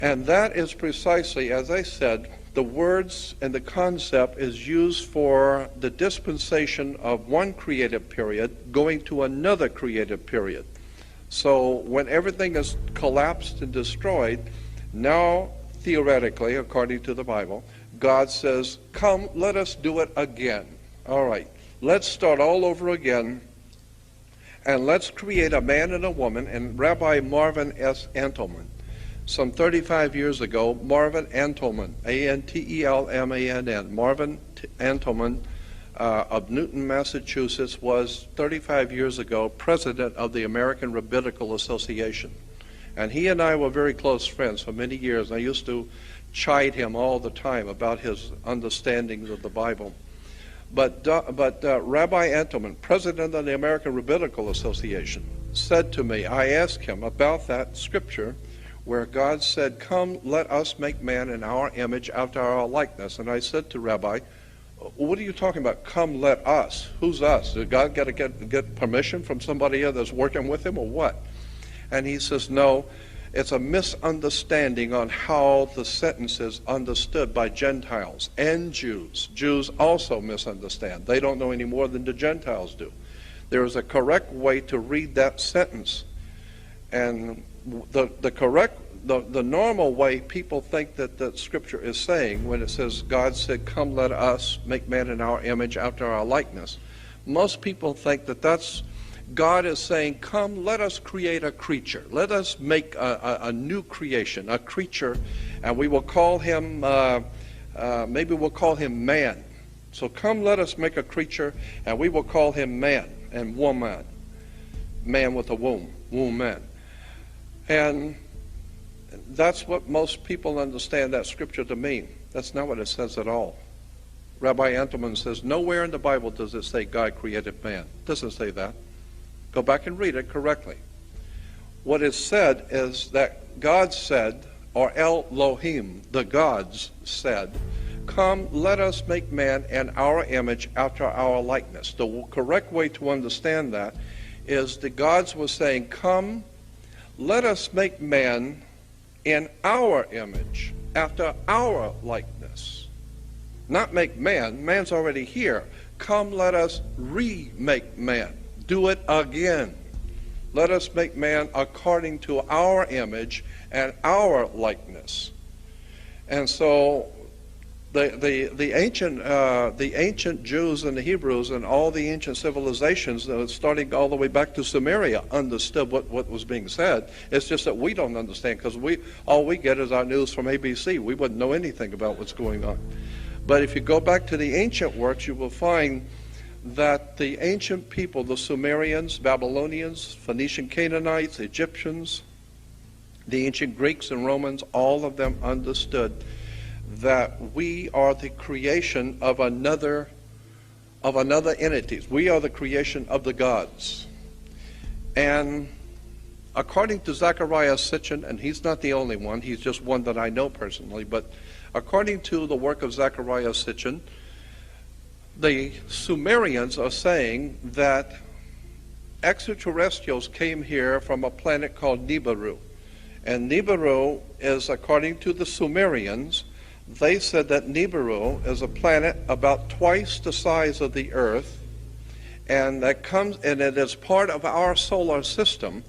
And that is precisely, as I said, the words and the concept is used for the dispensation of one creative period going to another creative period. So when everything is collapsed and destroyed, now theoretically, according to the Bible, God says, come, let us do it again. All right, let's start all over again, and let's create a man and a woman. And Rabbi Marvin S. Antelman, some 35 years ago, Marvin Antelman, A-N-T-E-L-M-A-N-N, Marvin Antelman of Newton, Massachusetts, was 35 years ago president of the American Rabbinical Association. And he and I were very close friends for many years. I used to chide him all the time about his understandings of the Bible. But Rabbi Antelman, president of the American Rabbinical Association, said to me, I asked him about that scripture where God said, come, let us make man in our image after our likeness. And I said to Rabbi, what are you talking about? Come, let us. Who's us? Did God got to get permission from somebody else that's working with him or what? And he says, no, it's a misunderstanding on how the sentence is understood by Gentiles and Jews. Jews also misunderstand. They don't know any more than the Gentiles do. There is a correct way to read that sentence. And the normal way people think that the scripture is saying when it says God said, come, let us make man in our image after our likeness. Most people think that that's God is saying, come, let us create a creature. Let us make a new creation, a creature, and we will call him, maybe we'll call him man. So come, let us make a creature, and we will call him man and woman. Man with a womb, man. And that's what most people understand that scripture to mean. That's not what it says at all. Rabbi Antelman says, nowhere in the Bible does it say God created man. It doesn't say that. Go back and read it correctly. What is said is that God said, or Elohim, the gods said, come, let us make man in our image after our likeness. The correct way to understand that is the gods were saying, come, let us make man in our image after our likeness. Not make man. Man's already here. Come, let us remake man. Do it again. Let us make man according to our image and our likeness. And so the ancient Jews and the Hebrews and all the ancient civilizations, starting all the way back to Sumeria, understood what was being said. It's just that we don't understand because all we get is our news from ABC. We wouldn't know anything about what's going on. But if you go back to the ancient works, you will find that the ancient people, the Sumerians, Babylonians, Phoenician Canaanites, Egyptians, the ancient Greeks and Romans, all of them understood that we are the creation of another entities. We are the creation of the gods. And according to Zecharia Sitchin, and he's not the only one, he's just one that I know personally, but according to the work of Zecharia Sitchin, the Sumerians are saying that extraterrestrials came here from a planet called Nibiru. And Nibiru is, according to the Sumerians, they said that Nibiru is a planet about twice the size of the Earth, and it is part of our solar system,